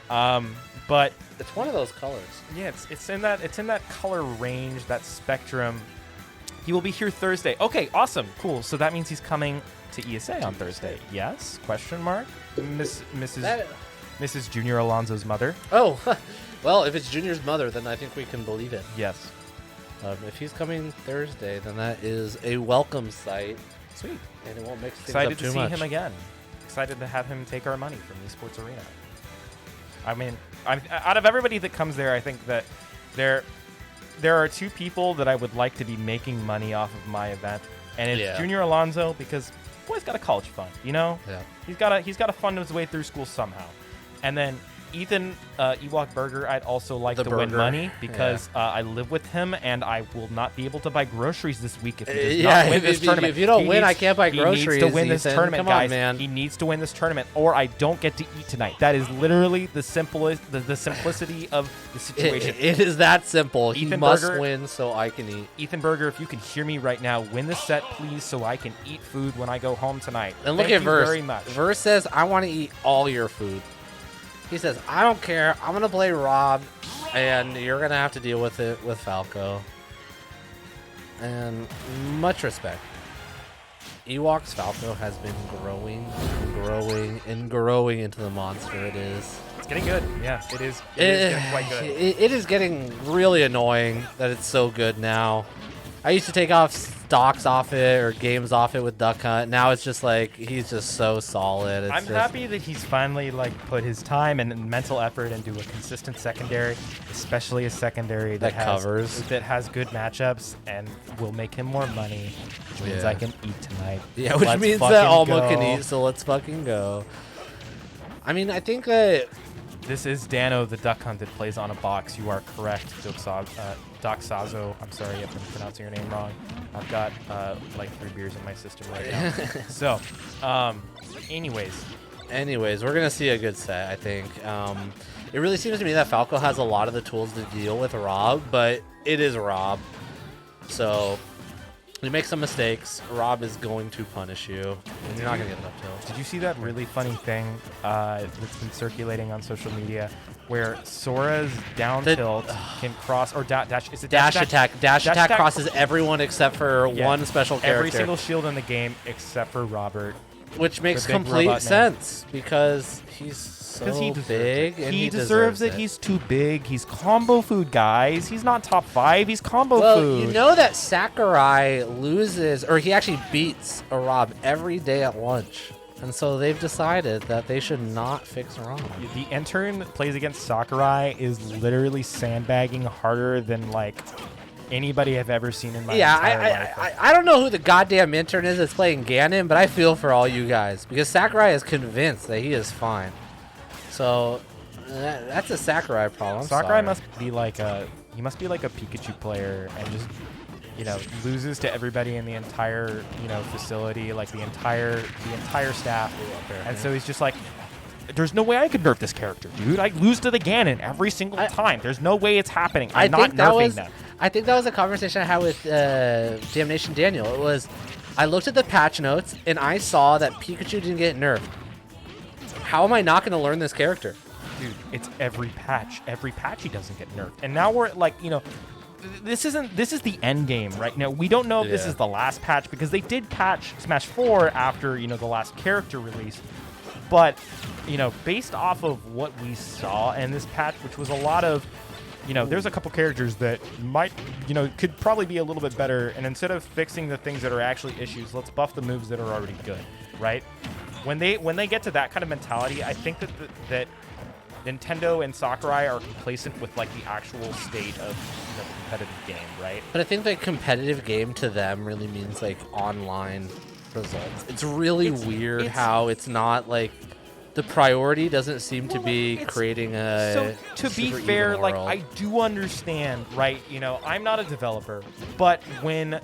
But It's one of those colors. yeah, it's in that color range, that spectrum. He will be here Thursday. Okay, awesome, cool. So that means he's coming to ESA on Thursday. Yes? Question mark. Mrs. Junior Alonso's mother. Oh, well, if it's Junior's mother, then I think we can believe it. Yes. If he's coming Thursday, then that is a welcome sight. Sweet. And it won't mix things Excited up to too see much. him again. Excited to have him take our money from Esports Arena. I mean, out of everybody that comes there, I think that there are two people that I would like to be making money off of my event, and it's Junior Alonso, because boy's got a college fund, you know. Yeah. He's got to fund his way through school somehow, and then Ethan Ewok Burger, I'd also like to win money because I live with him and I will not be able to buy groceries this week if he does not win this tournament. If you don't win, I can't buy groceries. He needs to win this tournament, Come guys. on, man. He needs to win this tournament, or I don't get to eat tonight. That is literally the simplest, the simplicity of the situation. It is that simple. Ethan he must Berger, win so I can eat. Ethan Berger, if you can hear me right now, win the set, please, so I can eat food when I go home tonight. And look Thank at you Verse. very much. Verse says, I want to eat all your food. He says, I don't care. I'm going to play Rob, and you're going to have to deal with it with Falco. And much respect. Ewok's Falco has been growing and growing into the monster it is. It's getting good. Yeah, it is. It is getting quite good. It is getting really annoying that it's so good now. I used to take off stocks off it or games off it with Duck Hunt. Now it's just like he's just so solid. I'm happy that he's finally like put his time and mental effort into a consistent secondary, especially a secondary that has good matchups and will make him more money, which means I can eat tonight. Yeah, which means that Alma can eat. So let's fucking go. I mean, I think that this is Dano the Duck Hunt that plays on a box. You are correct, Doxazo. I'm sorry if I'm pronouncing your name wrong. I've got like 3 beers in my system right now. So, anyways, we're going to see a good set, I think. It really seems to me that Falco has a lot of the tools to deal with Rob, but it is Rob. So, you make some mistakes, Rob is going to punish you, and you're not going to get enough kills. Did you see that really funny thing that's been circulating on social media where Sora's down tilt can cross, or dash, is it dash attack? Dash attack crosses everyone except for one special character. Every single shield in the game except for Robert. Which makes complete sense because he's so big. And he deserves it. He's too big. He's combo food, guys. He's not top 5. He's combo food. Well, you know that Sakurai loses, or he actually beats a Rob every day at lunch. And so they've decided that they should not fix Rob. The intern that plays against Sakurai is literally sandbagging harder than, like, anybody I've ever seen in my entire life. I don't know who the goddamn intern is that's playing Ganon, but I feel for all you guys because Sakurai is convinced that he is fine. So that's a Sakurai problem. Sakurai must be like a Pikachu player and just loses to everybody in the entire facility, like the entire staff, and so he's just like, there's no way I could nerf this character, dude. I lose to the Ganon every single time. There's no way it's happening. I'm not nerfing them. I think that was a conversation I had with Damnation Daniel. It was, I looked at the patch notes and I saw that Pikachu didn't get nerfed. How am I not going to learn this character? Dude, it's every patch. Every patch he doesn't get nerfed. And now we're like, this is the end game right now. We don't know if this is the last patch because they did patch Smash 4 after, the last character release. But, based off of what we saw in this patch, which was a lot of, there's a couple characters that might, could probably be a little bit better. And instead of fixing the things that are actually issues, let's buff the moves that are already good, right? When they get to that kind of mentality, I think that Nintendo and Sakurai are complacent with like the actual state of the competitive game, right? But I think the competitive game to them really means like online results. It's really weird how it's not like the priority doesn't seem to be creating a. So to be fair, like I do understand, right? I'm not a developer, but when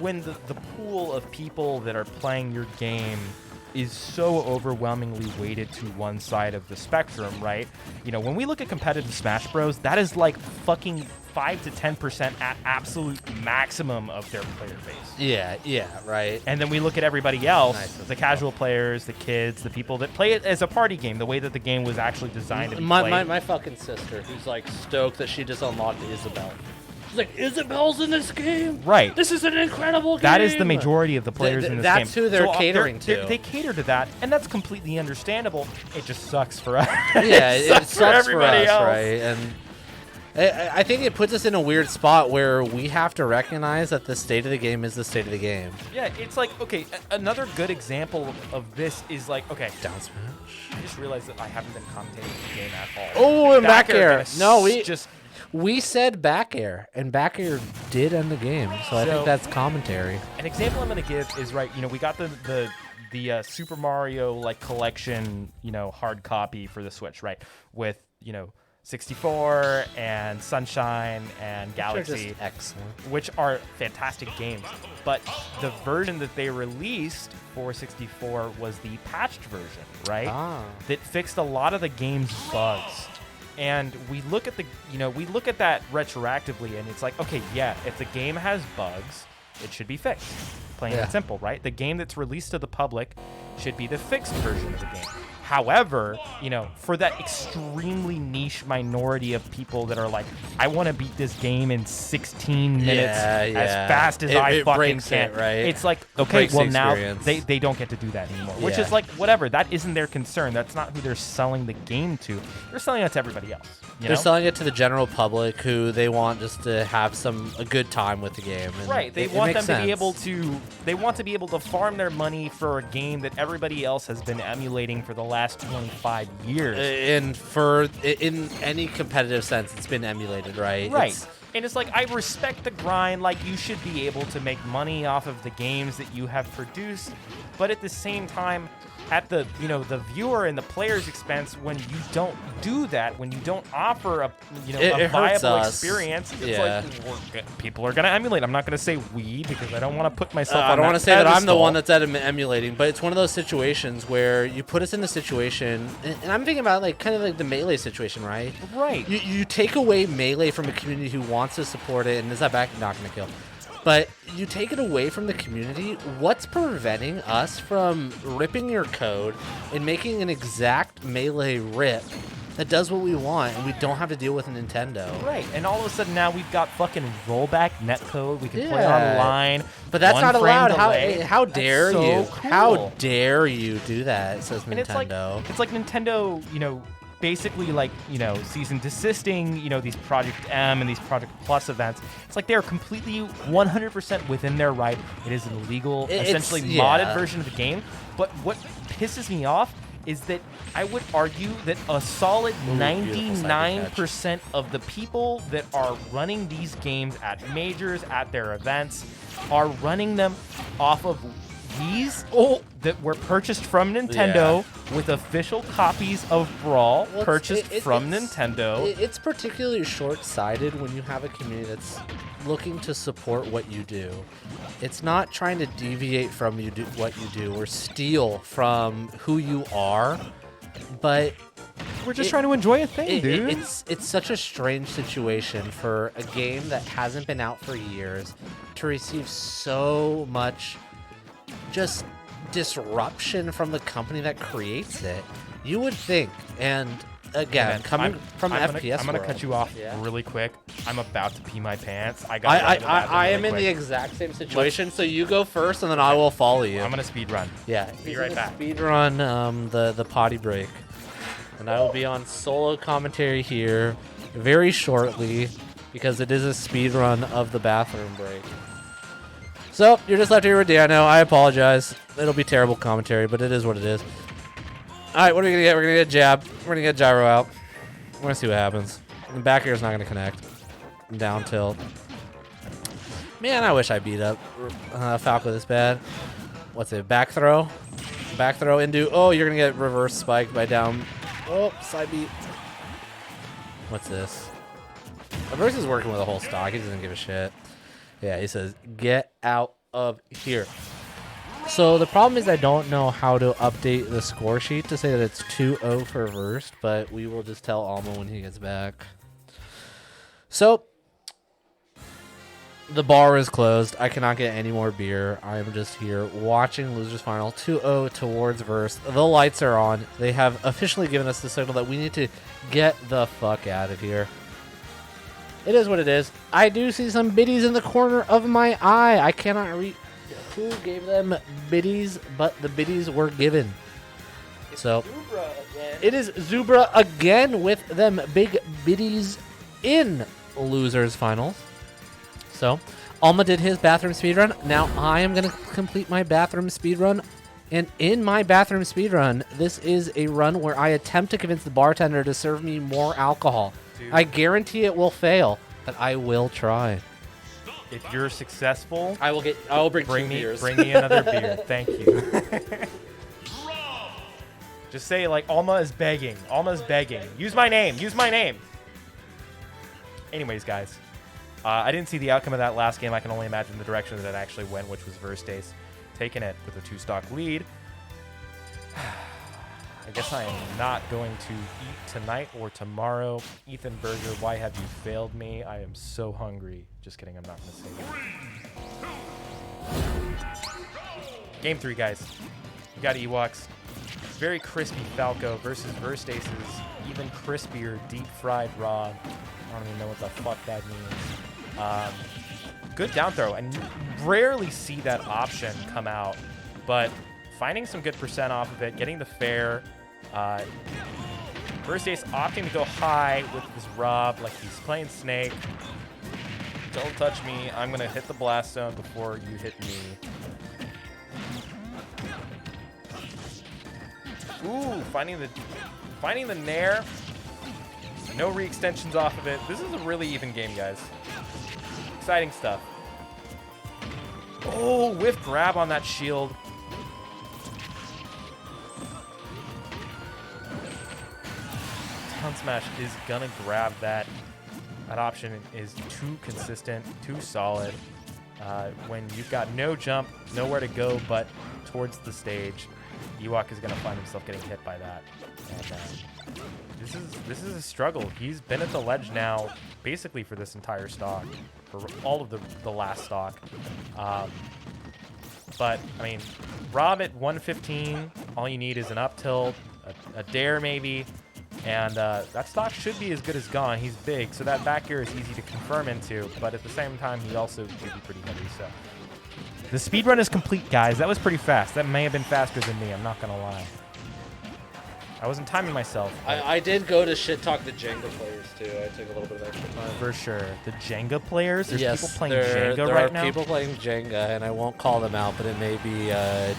the pool of people that are playing your game is so overwhelmingly weighted to one side of the spectrum, right? You know, when we look at competitive Smash Bros, that is like fucking 5 to 10% at absolute maximum of their player base. Yeah, right. And then we look at everybody else, Nice. the casual players, the kids, the people that play it as a party game, the way that the game was actually designed to be played. My fucking sister, who's like stoked that she just unlocked Isabelle. She's like, Isabelle's in this game? Right. This is an incredible game. That is the majority of the players in this game. That's who they're catering to. They cater to that, and that's completely understandable. It just sucks for us. Yeah, it sucks for everybody us, else. right? And I think it puts us in a weird spot where we have to recognize that the state of the game is the state of the game. Yeah, it's like, okay, another good example of this is like, okay, Down smash. I just realized that I haven't been commentating the game at all. Oh, and back air. No, just we said back air, and back air did end the game. So I think that's commentary. An example I'm going to give is, right, you know, we got the Super Mario like collection, you know, hard copy for the Switch, right, with, you know, 64 and Sunshine and Galaxy, Just excellent. which are fantastic games. But the version that they released for 64 was the patched version, right? That fixed a lot of the game's bugs. And we look at we look at that retroactively, and it's like, okay, yeah, if the game has bugs, it should be fixed. Plain and simple, right? The game that's released to the public should be the fixed version of the game. However, you know, for that extremely niche minority of people that are like, I want to beat this game in 16 minutes as fast as I fucking can. Right? It's like, okay, well now they don't get to do that anymore, which is like, whatever. That isn't their concern. That's not who they're selling the game to. They're selling it to everybody else. You They're know? selling it to the general public who they want just to have a good time with the game. And right. They want them to be able to. They want to be able to farm their money for a game that everybody else has been emulating for the last 25 years. And in any competitive sense, it's been emulated, right? Right. And it's like, I respect the grind. Like, you should be able to make money off of the games that you have produced, but at the same time, at the viewer and the player's expense, when you don't do that, when you don't offer a viable experience, it's like people are gonna emulate. I'm not gonna say we, because I don't want to put myself. I don't want to say that I'm the one that's emulating, but it's one of those situations where you put us in the situation, and I'm thinking about like kind of like the Melee situation, right? Right. You take away Melee from a community who wants to support it, and is that back not gonna kill? But you take it away from the community, what's preventing us from ripping your code and making an exact Melee rip that does what we want, and we don't have to deal with a Nintendo? Right, and all of a sudden now we've got fucking rollback netcode. We can play online. But that's not allowed. How dare you? Cool. How dare you do that, says Nintendo. And it's like Nintendo, you know, basically like, you know, cease and desisting, you know, these Project M and these Project Plus events. It's like they're completely 100% within their right. It is an illegal, essentially modded version of the game. But what pisses me off is that I would argue that a solid 99% of the people that are running these games at majors, at their events, are running them off of Wii's that were purchased from Nintendo with official copies of Brawl purchased from Nintendo. It's particularly short-sighted when you have a community that's looking to support what you do. It's not trying to deviate from what you do or steal from who you are, but we're just trying to enjoy a thing, dude. It's such a strange situation for a game that hasn't been out for years to receive so much just disruption from the company that creates it. You would think, and again, coming from FPS I'm gonna world, cut you off really quick. I'm about to pee my pants. I am in the exact same situation. So you go first, and then I will follow you. I'm gonna speed run. Yeah, be right back. Speed run the potty break, and I will be on solo commentary here very shortly because it is a speed run of the bathroom break. So, you're just left here with Dano. I apologize. It'll be terrible commentary, but it is what it is. Alright, what are we going to get? We're going to get jab. We're going to get gyro out. We're going to see what happens. The back air is not going to connect. Down tilt. Man, I wish I beat up Falco this bad. What's it? Back throw? Back throw into... Oh, you're going to get reverse spiked by down... Oh, side beat. What's this? Reverse is working with a whole stock. He doesn't give a shit. Yeah, he says, get out of here. So the problem is I don't know how to update the score sheet to say that it's 2-0 for Verst, but we will just tell Alma when he gets back. So the bar is closed. I cannot get any more beer. I am just here watching Losers Final 2-0 towards Verst. The lights are on. They have officially given us the signal that we need to get the fuck out of here. It is what it is. I do see some biddies in the corner of my eye. I cannot read who gave them biddies, but the biddies were given. So it is Zubra again with them big biddies in Losers Finals. So Alma did his bathroom speedrun. Now I am going to complete my bathroom speedrun. And in my bathroom speedrun, this is a run where I attempt to convince the bartender to serve me more alcohol. Dude. I guarantee it will fail, but I will try. If you're successful, I will bring beers. Bring me another beer. Thank you. Just say like Alma is begging. Alma's begging. Use my name. Use my name. Anyways, guys, I didn't see the outcome of that last game. I can only imagine the direction that it actually went, which was Verstace taking it with a 2-stock lead. I guess I am not going to eat tonight or tomorrow. Ethan Berger, why have you failed me? I am so hungry. Just kidding, I'm not going to say that. Game 3, guys. We got Ewoks. Very crispy Falco versus Verstace's even crispier deep-fried Rob. I don't even know what the fuck that means. Good down throw. I rarely see that option come out, but finding some good percent off of it, getting the fair. Verstace opting to go high with this Rob like he's playing Snake. Don't touch me. I'm going to hit the blast zone before you hit me. Ooh, finding the nair. No re-extensions off of it. This is a really even game, guys. Exciting stuff. Oh, whiff grab on that shield. Down smash is gonna grab that. That option is too consistent, too solid. When you've got no jump, nowhere to go but towards the stage, Ewok is gonna find himself getting hit by that. And this is a struggle. He's been at the ledge now basically for this entire stock, for all of the last stock. But I mean, Rob at 115, all you need is an up tilt, a dare maybe, and that stock should be as good as gone. He's big, so that back air is easy to confirm into, but at the same time, he also could be pretty heavy. So the speedrun is complete, guys. That was pretty fast. That may have been faster than me, I'm not gonna lie. I wasn't timing myself. I did go to shit talk the Jenga players too. I took a little bit of extra time. For sure. The Jenga players? There's people playing Jenga right now? There are people playing Jenga, and I won't call them out, but it may be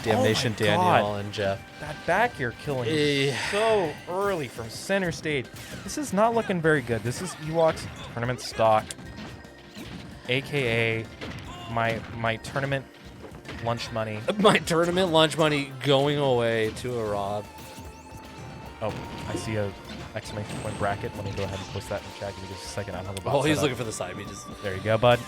Damnation Daniel and Jeff. That back air killing so early from center stage. This is not looking very good. This is Ewok's tournament stock, a.k.a. my tournament lunch money. My tournament lunch money going away to a Rob. Oh, I see a exclamation point bracket. Let me go ahead and post that in the chat. Give me just a second. I don't have the box. Oh, he's looking for the side. There you go, bud.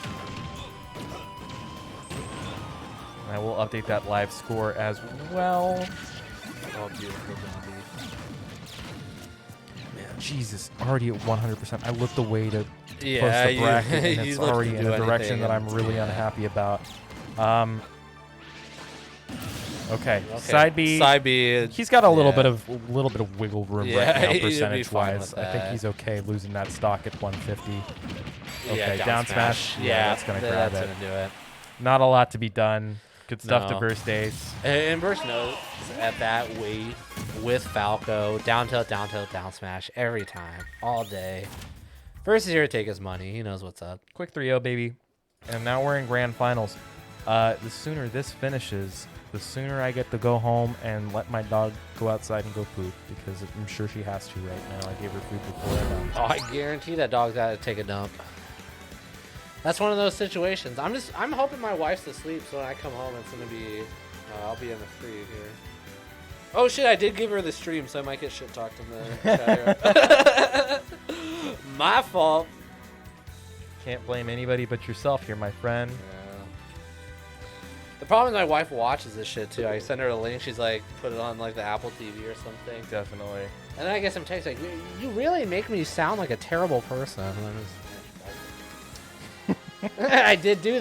And I will update that live score as well. Oh, beautiful, Bobby. Man, Jesus, already at 100%. I looked away to post the bracket, and it's you already in a direction that I'm really unhappy about. Okay. Side B. Side B. He's got a little bit of wiggle room right now, he'd be percentage-wise. fine with I think that. he's okay losing that stock at 150. Okay, Yeah, down smash. Yeah, that's gonna grab that's it. gonna do it. Not a lot to be done. Good stuff No. to Verstace. And Burst knows at that weight with Falco, down tilt, down smash every time, all day. First is here to take his money. He knows what's up. Quick 3-0, baby. And now we're in grand finals. The sooner this finishes, the sooner I get to go home and let my dog go outside and go poop, because I'm sure she has to right now. I gave her food before I left. Oh, I guarantee that dog's got to take a dump. That's one of those situations. I'm hoping my wife's asleep, so when I come home, it's gonna be, I'll be in the free here. Oh shit! I did give her the stream, so I might get shit talked in the chat. My fault. Can't blame anybody but yourself here, my friend. The problem is my wife watches this shit too. I send her a link. She's like, put it on like the Apple TV or something. Definitely. And then I get some text like, you really make me sound like a terrible person. And I'm just, I did do that.